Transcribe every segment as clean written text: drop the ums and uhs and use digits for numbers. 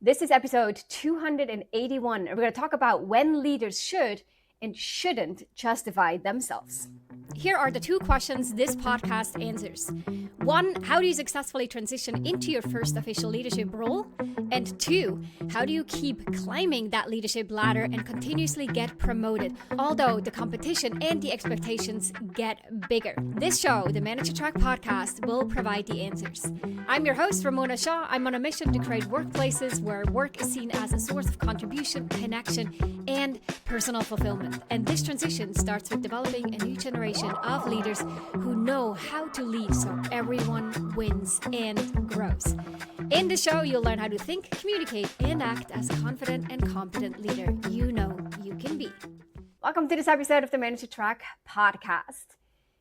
This is episode 281, and we're going to talk about when leaders should and shouldn't justify themselves. Here are the two questions this podcast answers. One, how do you successfully transition into your first official leadership role? And two, how do you keep climbing that leadership ladder and continuously get promoted, although the competition and the expectations get bigger? This show, the Manager Track podcast, will provide the answers. I'm your host, Ramona. I'm on a mission to create workplaces where work is seen as a source of contribution, connection, and personal fulfillment. And this transition starts with developing a new generation of leaders who know how to lead so everyone wins and grows. In the show, you'll learn how to think, communicate, and act as a confident and competent leader you know you can be. Welcome to this episode of the Manager Track podcast.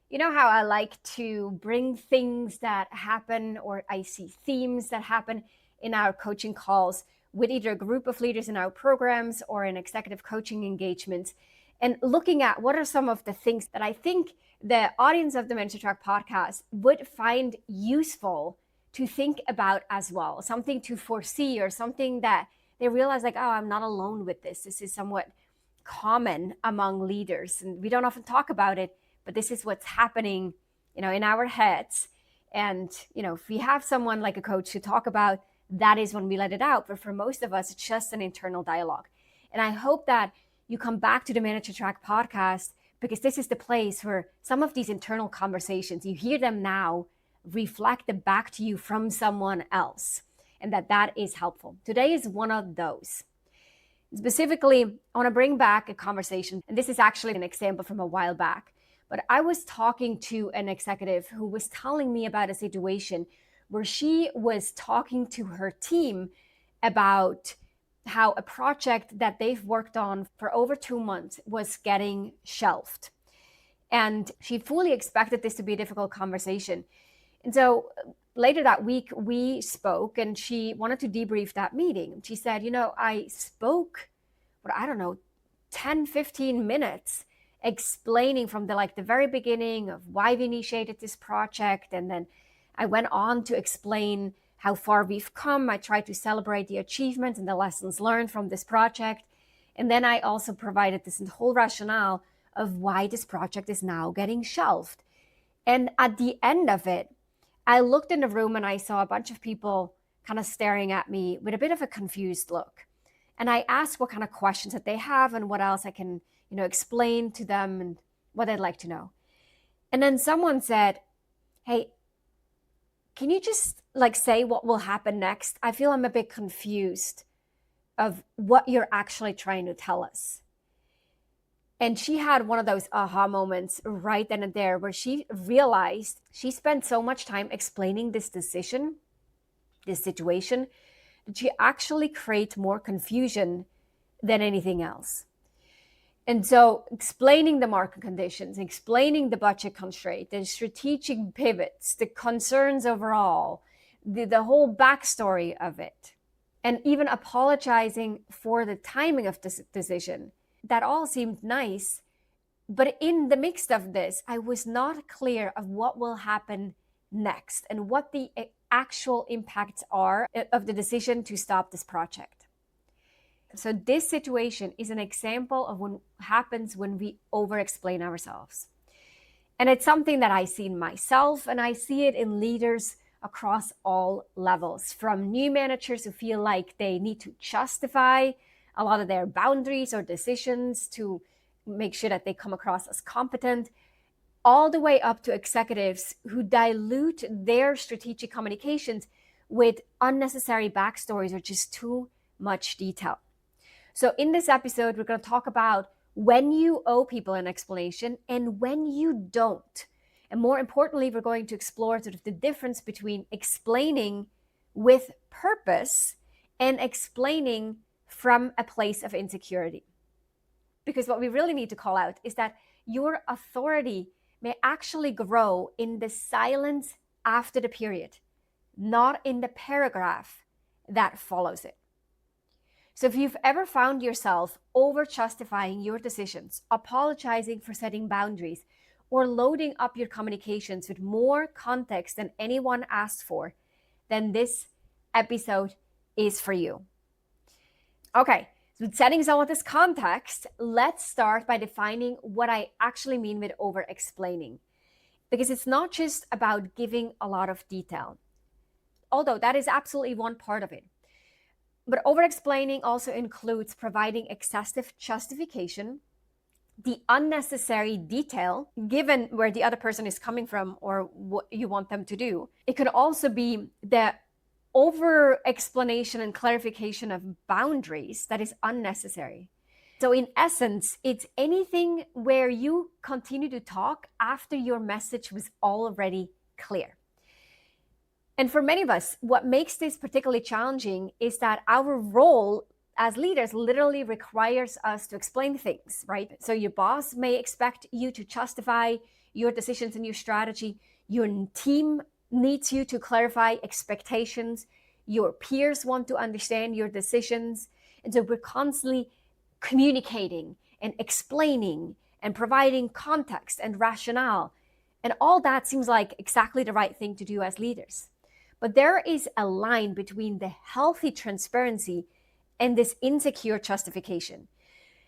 You know how I like to bring things that happen, or I see themes that happen in our coaching calls with either a group of leaders in our programs or in executive coaching engagements, and looking at what are some of the things that I think the audience of the Manager Track podcast would find useful to think about as well, something to foresee or something that they realize like, oh, I'm not alone with this. This is somewhat common among leaders, and we don't often talk about it, but this is what's happening, in our heads. And, if we have someone like a coach to talk about, that is when we let it out. But for most of us, it's just an internal dialogue. And I hope that you come back to the Manager Track podcast, because this is the place where some of these internal conversations, you hear them now reflected back to you from someone else, and that is helpful. Today is one of those. Specifically, I want to bring back a conversation, and this is actually an example from a while back. But I was talking to an executive who was telling me about a situation where she was talking to her team about how a project that they've worked on for over 2 months was getting shelved. And she fully expected this to be a difficult conversation. And so later that week, we spoke, and she wanted to debrief that meeting. She said, I spoke, 10, 15 minutes explaining from the very beginning of why we initiated this project. And then I went on to explain how far we've come. I tried to celebrate the achievements and the lessons learned from this project. And then I also provided this whole rationale of why this project is now getting shelved. And at the end of it, I looked in the room and I saw a bunch of people kind of staring at me with a bit of a confused look. And I asked what kind of questions that they have and what else I can, explain to them and what they'd like to know. And then someone said, hey, can you just say what will happen next? I feel I'm a bit confused of what you're actually trying to tell us. And she had one of those aha moments right then and there where she realized she spent so much time explaining this decision, this situation, that she actually creates more confusion than anything else. And so explaining the market conditions, explaining the budget constraint, the strategic pivots, the concerns overall, the whole backstory of it, and even apologizing for the timing of this decision, that all seemed nice. But in the mix of this, I was not clear of what will happen next and what the actual impacts are of the decision to stop this project. So this situation is an example of what happens when we over-explain ourselves. And it's something that I see in myself, and I see it in leaders across all levels, from new managers who feel like they need to justify a lot of their boundaries or decisions to make sure that they come across as competent, all the way up to executives who dilute their strategic communications with unnecessary backstories or just too much detail. So in this episode, we're going to talk about when you owe people an explanation and when you don't. And more importantly, we're going to explore sort of the difference between explaining with purpose and explaining from a place of insecurity. Because what we really need to call out is that your authority may actually grow in the silence after the period, not in the paragraph that follows it. So if you've ever found yourself over-justifying your decisions, apologizing for setting boundaries, or loading up your communications with more context than anyone asked for, then this episode is for you. Okay, so setting some of this context, let's start by defining what I actually mean with over-explaining. Because it's not just about giving a lot of detail, although that is absolutely one part of it. But over-explaining also includes providing excessive justification, the unnecessary detail given where the other person is coming from or what you want them to do. It could also be the over explanation and clarification of boundaries that is unnecessary. So, in essence, it's anything where you continue to talk after your message was already clear. And for many of us, what makes this particularly challenging is that our role as leaders literally requires us to explain things, right? So your boss may expect you to justify your decisions and your strategy. Your team needs you to clarify expectations. Your peers want to understand your decisions. And so we're constantly communicating and explaining and providing context and rationale. And all that seems like exactly the right thing to do as leaders. But there is a line between the healthy transparency and this insecure justification.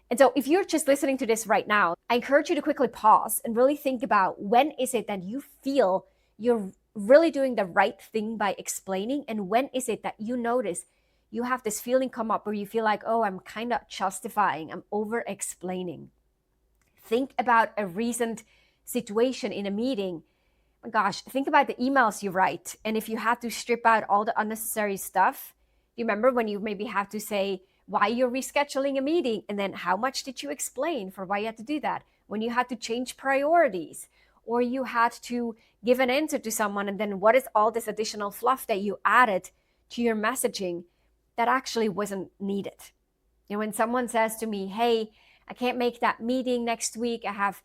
And so if you're just listening to this right now, I encourage you to quickly pause and really think about when is it that you feel you're really doing the right thing by explaining, and when is it that you notice you have this feeling come up where you feel like, oh, I'm kind of justifying, I'm over explaining. Think about a recent situation in a meeting. Oh my gosh, think about the emails you write. And if you have to strip out all the unnecessary stuff, you remember when you maybe have to say why you're rescheduling a meeting, and then how much did you explain for why you had to do that? When you had to change priorities, or you had to give an answer to someone, and then what is all this additional fluff that you added to your messaging that actually wasn't needed? You know, when someone says to me, hey, I can't make that meeting next week, I have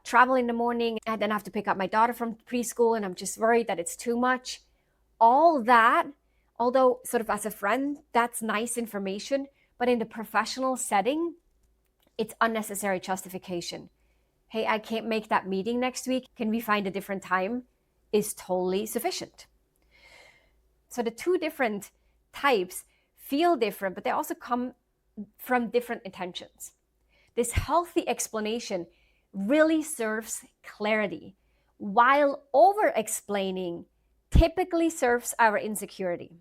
travel in the morning, and then I have to pick up my daughter from preschool, and I'm just worried that it's too much. All that, although sort of as a friend, that's nice information, but in the professional setting, it's unnecessary justification. Hey, I can't make that meeting next week. Can we find a different time? Is totally sufficient. So the two different types feel different, but they also come from different intentions. This healthy explanation really serves clarity, while over-explaining typically serves our insecurity.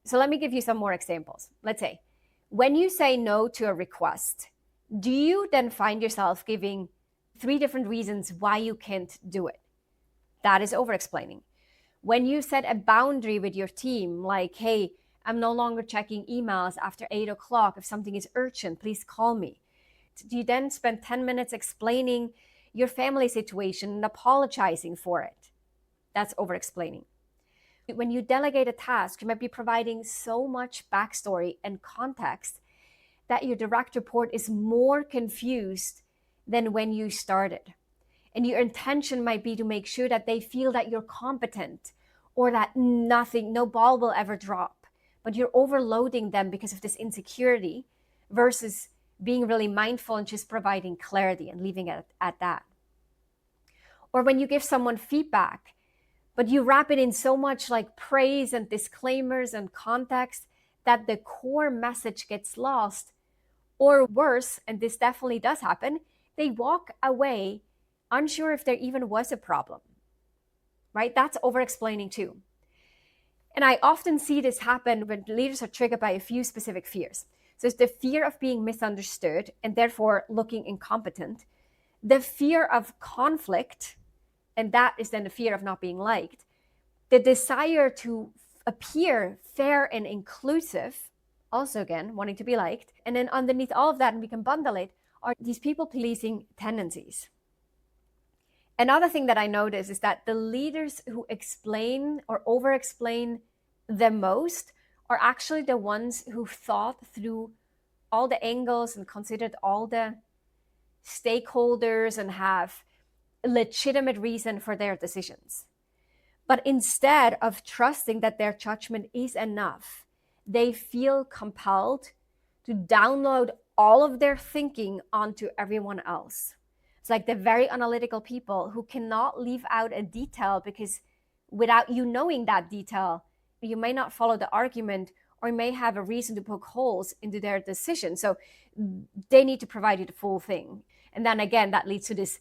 So let me give you some more examples. Let's say, when you say no to a request, do you then find yourself giving 3 different reasons why you can't do it? That is over-explaining. When you set a boundary with your team, like, hey, I'm no longer checking emails after 8 o'clock. If something is urgent, please call me. Do you then spend 10 minutes explaining your family situation and apologizing for it? That's over-explaining. When you delegate a task, you might be providing so much backstory and context that your direct report is more confused than when you started. And your intention might be to make sure that they feel that you're competent, or that no ball will ever drop. But you're overloading them because of this insecurity versus being really mindful and just providing clarity and leaving it at that. Or when you give someone feedback, but you wrap it in so much like praise and disclaimers and context that the core message gets lost. Or worse, and this definitely does happen, they walk away unsure if there even was a problem, right? That's over-explaining too. And I often see this happen when leaders are triggered by a few specific fears. So it's the fear of being misunderstood and therefore looking incompetent, the fear of conflict, and that is then the fear of not being liked, the desire to appear fair and inclusive, also again, wanting to be liked, and then underneath all of that, and we can bundle it, are these people-pleasing tendencies. Another thing that I notice is that the leaders who explain or over-explain the most are actually the ones who thought through all the angles and considered all the stakeholders and have a legitimate reason for their decisions. But instead of trusting that their judgment is enough, they feel compelled to download all of their thinking onto everyone else. It's like the very analytical people who cannot leave out a detail because without you knowing that detail, you may not follow the argument or may have a reason to poke holes into their decision. So they need to provide you the full thing. And then again, that leads to this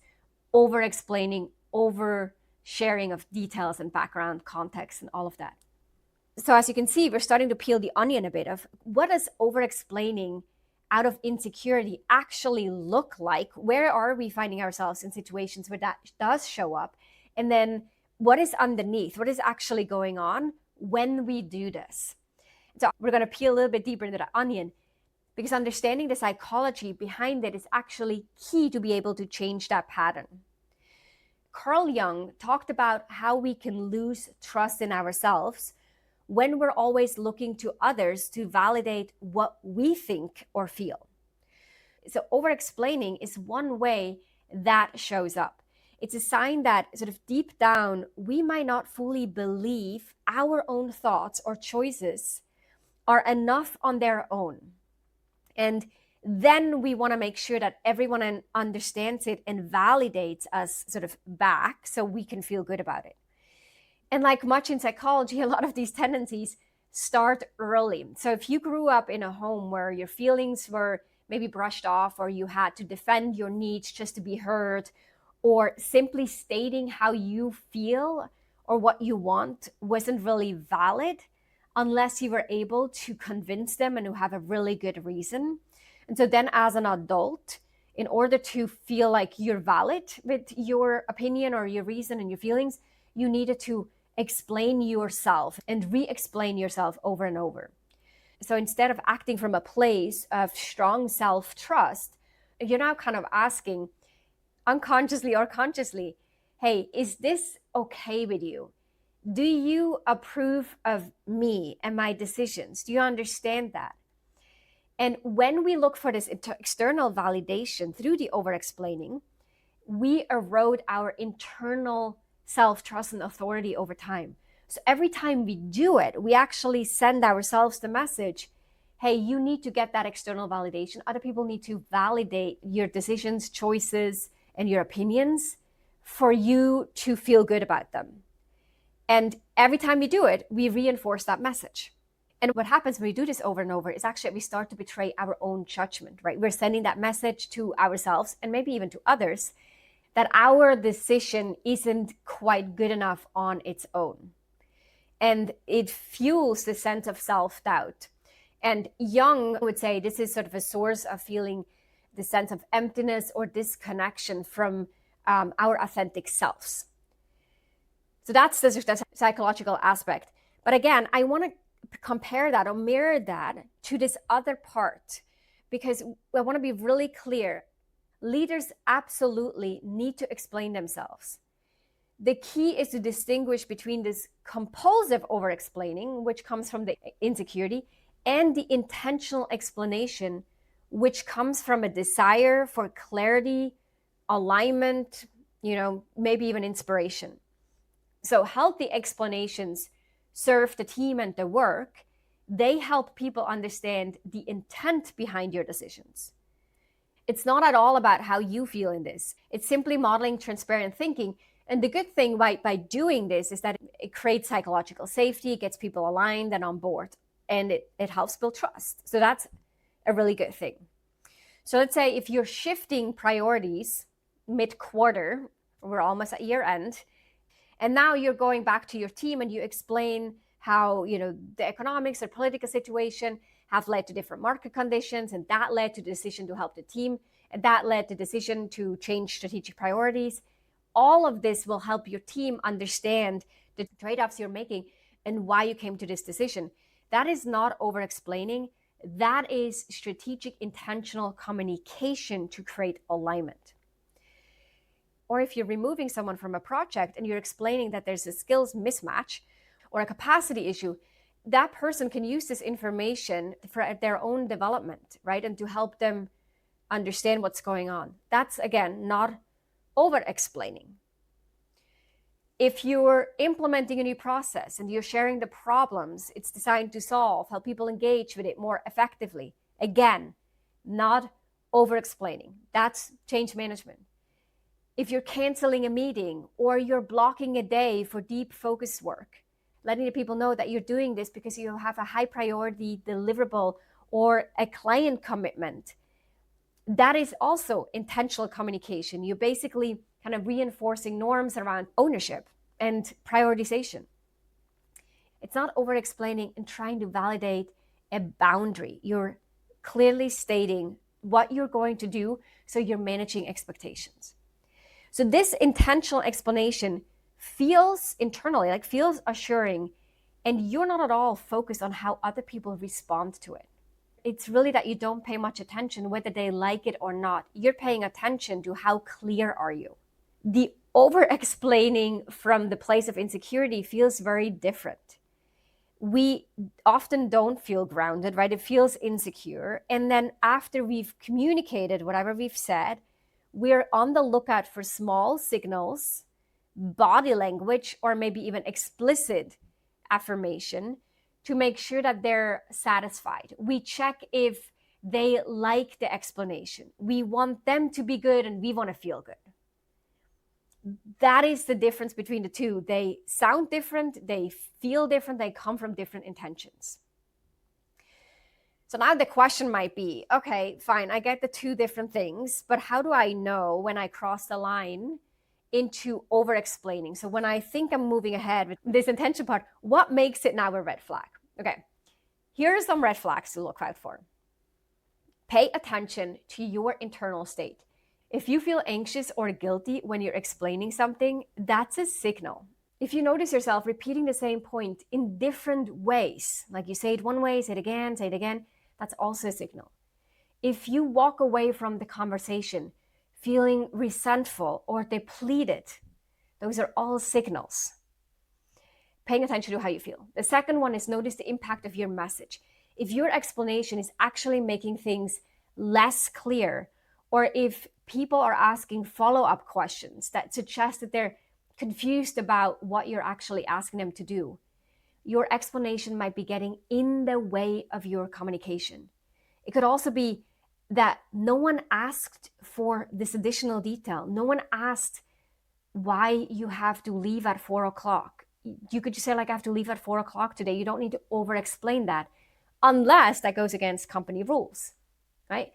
over-explaining, over-sharing of details and background context and all of that. So as you can see, we're starting to peel the onion a bit of what does over-explaining out of insecurity actually look like? Where are we finding ourselves in situations where that does show up? And then what is underneath? What is actually going on when we do this? So we're going to peel a little bit deeper into that onion, because understanding the psychology behind it is actually key to be able to change that pattern. Carl Jung talked about how we can lose trust in ourselves when we're always looking to others to validate what we think or feel. So over-explaining is one way that shows up. It's a sign that sort of deep down, we might not fully believe our own thoughts or choices are enough on their own. And then we want to make sure that everyone understands it and validates us sort of back so we can feel good about it. And like much in psychology, a lot of these tendencies start early. So if you grew up in a home where your feelings were maybe brushed off, or you had to defend your needs just to be heard, or simply stating how you feel or what you want wasn't really valid unless you were able to convince them and to have a really good reason. And so then as an adult, in order to feel like you're valid with your opinion or your reason and your feelings, you needed to explain yourself and re-explain yourself over and over. So instead of acting from a place of strong self-trust, you're now kind of asking unconsciously or consciously, hey, is this okay with you? Do you approve of me and my decisions? Do you understand that? And when we look for this external validation through the over-explaining, we erode our internal self-trust and authority over time. So every time we do it, we actually send ourselves the message, hey, you need to get that external validation. Other people need to validate your decisions, choices, and your opinions for you to feel good about them. And every time we do it, we reinforce that message. And what happens when we do this over and over is actually we start to betray our own judgment, right? We're sending that message to ourselves and maybe even to others that our decision isn't quite good enough on its own. And it fuels the sense of self-doubt. And Jung would say this is sort of a source of feeling the sense of emptiness or disconnection from our authentic selves. So that's the psychological aspect. But again, I want to compare that or mirror that to this other part, because I want to be really clear. Leaders absolutely need to explain themselves. The key is to distinguish between this compulsive over-explaining, which comes from the insecurity, and the intentional explanation, which comes from a desire for clarity, alignment, maybe even inspiration. So healthy explanations serve the team and the work. They help people understand the intent behind your decisions. It's not at all about how you feel in this. It's simply modeling transparent thinking. And the good thing by doing this is that it creates psychological safety, gets people aligned and on board, and it helps build trust. So that's a really good thing. So let's say if you're shifting priorities mid-quarter, we're almost at year end, and now you're going back to your team and you explain how the economics or political situation have led to different market conditions, and that led to the decision to help the team, and that led to the decision to change strategic priorities. All of this will help your team understand the trade-offs you're making and why you came to this decision. That is not over-explaining. That is strategic, intentional communication to create alignment. Or if you're removing someone from a project and you're explaining that there's a skills mismatch or a capacity issue, that person can use this information for their own development, right? And to help them understand what's going on. That's, again, not over-explaining. If you're implementing a new process and you're sharing the problems it's designed to solve, help people engage with it more effectively, again, not over-explaining. That's change management. If you're canceling a meeting or you're blocking a day for deep focus work, letting the people know that you're doing this because you have a high priority deliverable or a client commitment. That is also intentional communication. You're basically kind of reinforcing norms around ownership and prioritization. It's not over-explaining and trying to validate a boundary. You're clearly stating what you're going to do, so you're managing expectations. So this intentional explanation feels internally, like feels assuring, and you're not at all focused on how other people respond to it. It's really that you don't pay much attention whether they like it or not. You're paying attention to how clear are you. The over-explaining from the place of insecurity feels very different. We often don't feel grounded, right? It feels insecure. And then after we've communicated whatever we've said, we're on the lookout for small signals, body language, or maybe even explicit affirmation to make sure that they're satisfied. We check if they like the explanation. We want them to be good and we want to feel good. That is the difference between the two. They sound different, they feel different, they come from different intentions. So now the question might be, okay, fine, I get the two different things, but how do I know when I cross the line into over-explaining? So when I think I'm moving ahead with this intention part, what makes it now a red flag? Okay, here are some red flags to look out for. Pay attention to your internal state. If you feel anxious or guilty when you're explaining something, that's a signal. If you notice yourself repeating the same point in different ways, like you say it one way, say it again, that's also a signal. If you walk away from the conversation feeling resentful or depleted, those are all signals. Paying attention to how you feel. The second one is notice the impact of your message. If your explanation is actually making things less clear, or if people are asking follow-up questions that suggest that they're confused about what you're actually asking them to do, your explanation might be getting in the way of your communication. It could also be that no one asked for this additional detail. No one asked why you have to leave at 4 o'clock. You could just say, like, I have to leave at 4 o'clock today. You don't need to over-explain that unless that goes against company rules, right?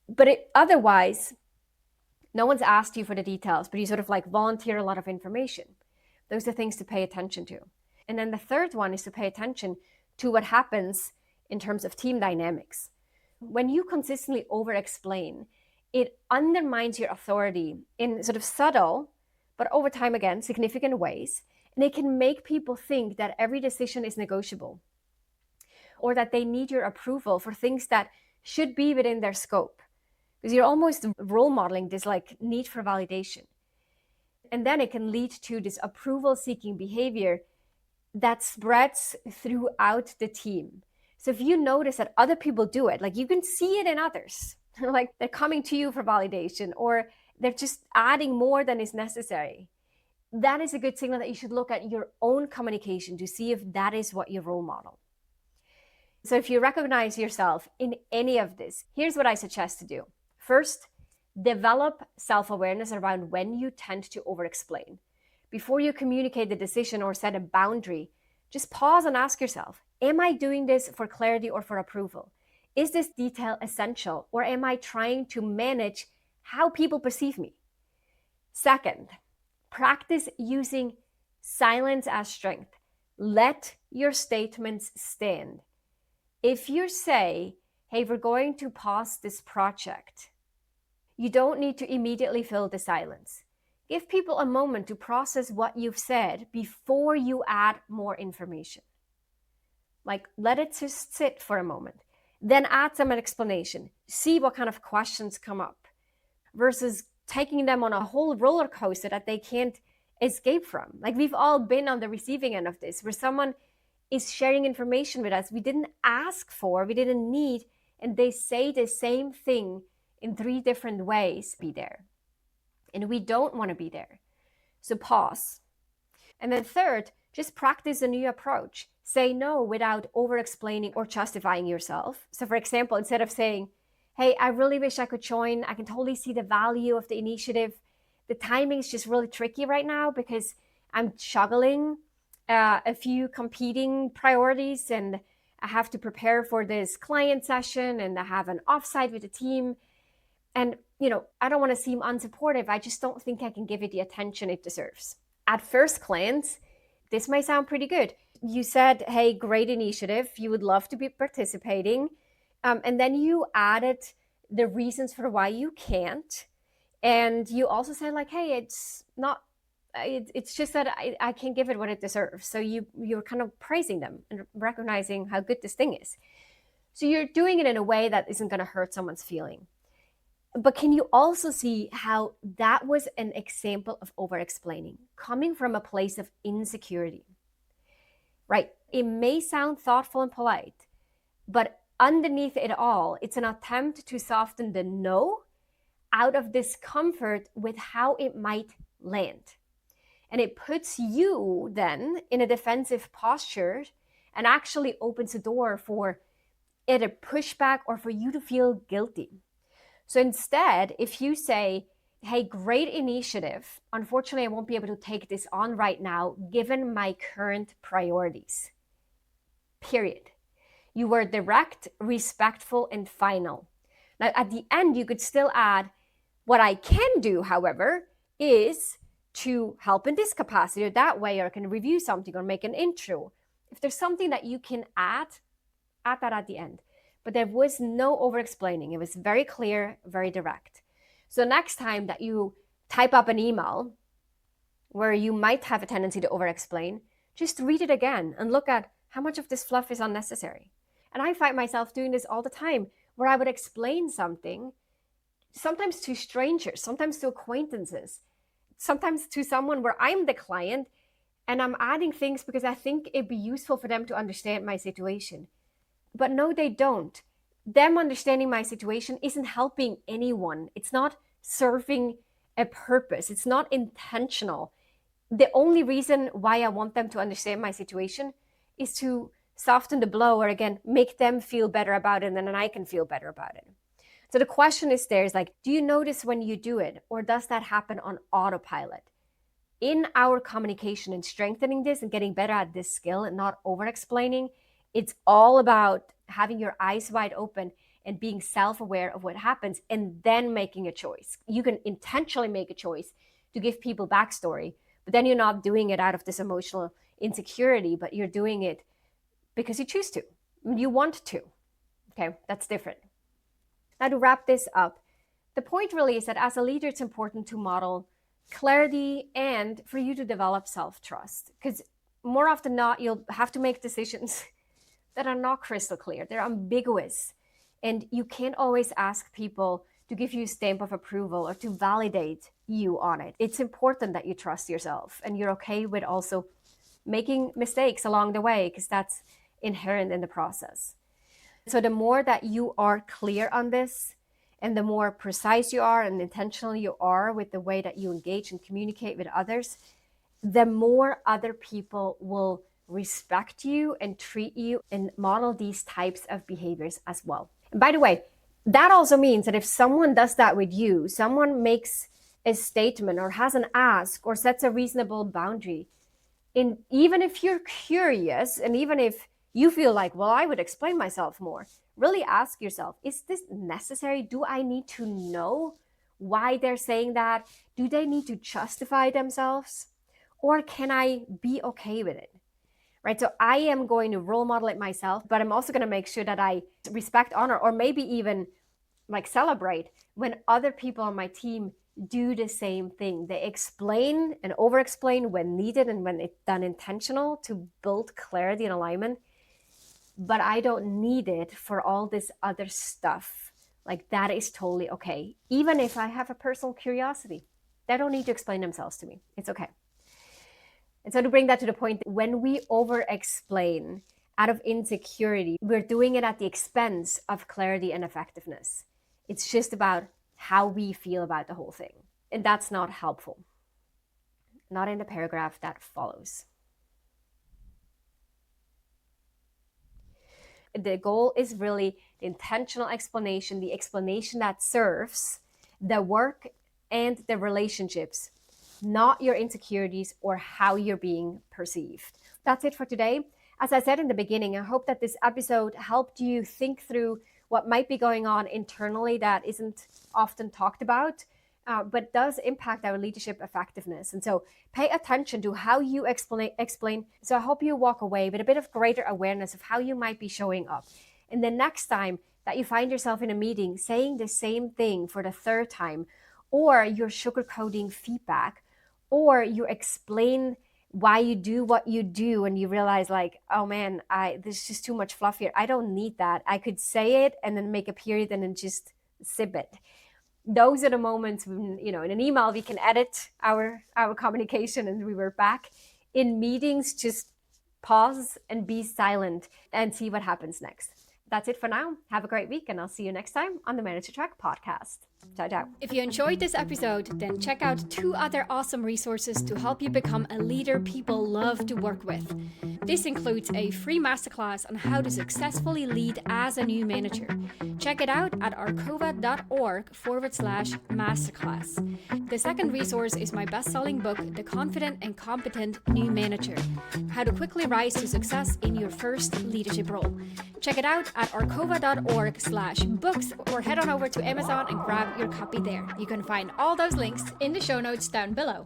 But otherwise, no one's asked you for the details, but you sort of like volunteer a lot of information. Those are things to pay attention to. And then the third one is to pay attention to what happens in terms of team dynamics. When you consistently over-explain, it undermines your authority in sort of subtle, but over time, again, significant ways. And it can make people think that every decision is negotiable, or that they need your approval for things that should be within their scope. Because you're almost role modeling this like need for validation. And then it can lead to this approval-seeking behavior that spreads throughout the team. So if you notice that other people do it, like you can see it in others, like they're coming to you for validation, or they're just adding more than is necessary, that is a good signal that you should look at your own communication to see if that is what you role model. So if you recognize yourself in any of this, here's what I suggest to do. First, develop self-awareness around when you tend to over-explain. Before you communicate the decision or set a boundary, just pause and ask yourself, am I doing this for clarity or for approval? Is this detail essential, or am I trying to manage how people perceive me? Second, practice using silence as strength. Let your statements stand. If you say, hey, we're going to pause this project, you don't need to immediately fill the silence. Give people a moment to process what you've said before you add more information. Like, let it just sit for a moment. Then add some explanation. See what kind of questions come up versus taking them on a whole roller coaster that they can't escape from. Like, we've all been on the receiving end of this, where someone is sharing information with us we didn't ask for, we didn't need, and they say the same thing in 3 different ways. Be there. And we don't want to be there. So pause. And then third, just practice a new approach. Say no without over-explaining or justifying yourself. So for example, instead of saying, hey, I really wish I could join, I can totally see the value of the initiative, the timing is just really tricky right now because I'm juggling a few competing priorities, and I have to prepare for this client session, and I have an offsite with the team. And, I don't want to seem unsupportive. I just don't think I can give it the attention it deserves. At first glance, this might sound pretty good. You said, hey, great initiative. You would love to be participating. And then you added the reasons for why you can't. And you also said, like, hey, it's just that I can't give it what it deserves. So you're kind of praising them and recognizing how good this thing is. So you're doing it in a way that isn't going to hurt someone's feeling. But can you also see how that was an example of over-explaining, coming from a place of insecurity, right? It may sound thoughtful and polite, but underneath it all, it's an attempt to soften the no out of discomfort with how it might land. And it puts you then in a defensive posture and actually opens the door for either pushback or for you to feel guilty. So instead, if you say, hey, great initiative, unfortunately, I won't be able to take this on right now, given my current priorities, period. You were direct, respectful, and final. Now, at the end, you could still add, what I can do, however, is to help in this capacity or that way, or I can review something or make an intro. If there's something that you can add that at the end. But there was no over-explaining. It was very clear, very direct. So next time that you type up an email where you might have a tendency to over-explain, just read it again and look at how much of this fluff is unnecessary. And I find myself doing this all the time, where I would explain something, sometimes to strangers, sometimes to acquaintances, sometimes to someone where I'm the client, and I'm adding things because I think it'd be useful for them to understand my situation. But no, they don't. Them understanding my situation isn't helping anyone. It's not serving a purpose. It's not intentional. The only reason why I want them to understand my situation is to soften the blow, or again, make them feel better about it, and then I can feel better about it. So the question is like, do you notice when you do it, or does that happen on autopilot? In our communication and strengthening this and getting better at this skill and not over-explaining, it's all about having your eyes wide open and being self-aware of what happens, and then making a choice. You can intentionally make a choice to give people backstory, but then you're not doing it out of this emotional insecurity, but you're doing it because you choose to. You want to. Okay, that's different. Now, to wrap this up, the point really is that as a leader, it's important to model clarity and for you to develop self-trust, because more often than not, you'll have to make decisions that are not crystal clear. They're ambiguous. And you can't always ask people to give you a stamp of approval or to validate you on it. It's important that you trust yourself and you're okay with also making mistakes along the way, because that's inherent in the process. So the more that you are clear on this, and the more precise you are and intentional you are with the way that you engage and communicate with others, the more other people will respect you and treat you and model these types of behaviors as well. And by the way, that also means that if someone does that with you, someone makes a statement or has an ask or sets a reasonable boundary, even if you're curious and even if you feel like, well, I would explain myself more, really ask yourself, is this necessary? Do I need to know why they're saying that? Do they need to justify themselves? Or can I be okay with it? Right? So I am going to role model it myself, but I'm also going to make sure that I respect, honor, or maybe even like celebrate when other people on my team do the same thing. They explain and over-explain when needed and when it's done intentional to build clarity and alignment. But I don't need it for all this other stuff. Like, that is totally okay. Even if I have a personal curiosity, they don't need to explain themselves to me. It's okay. And so to bring that to the point, when we over-explain out of insecurity, we're doing it at the expense of clarity and effectiveness. It's just about how we feel about the whole thing. And that's not helpful. Not in the paragraph that follows. The goal is really the intentional explanation, the explanation that serves the work and the relationships not your insecurities or how you're being perceived. That's it for today. As I said in the beginning, I hope that this episode helped you think through what might be going on internally that isn't often talked about, but does impact our leadership effectiveness. And so pay attention to how you explain. So I hope you walk away with a bit of greater awareness of how you might be showing up. And the next time that you find yourself in a meeting saying the same thing for the third time, or you're sugarcoating feedback, or you explain why you do what you do and you realize like, oh man, this is just too much fluff here. I don't need that. I could say it and then make a period and then just sip it. Those are the moments when, in an email, we can edit our communication and we were back. In meetings, just pause and be silent and see what happens next. That's it for now. Have a great week and I'll see you next time on the Manager Track podcast. Ciao, ciao. If you enjoyed this episode, then check out 2 other awesome resources to help you become a leader people love to work with. This includes a free masterclass on how to successfully lead as a new manager. Check it out at arcova.org/masterclass. The second resource is my best-selling book, The Confident and Competent New Manager, How to Quickly Rise to Success in Your First Leadership Role. Check it out at arcova.org/books or head on over to Amazon and grab your copy there. You can find all those links in the show notes down below.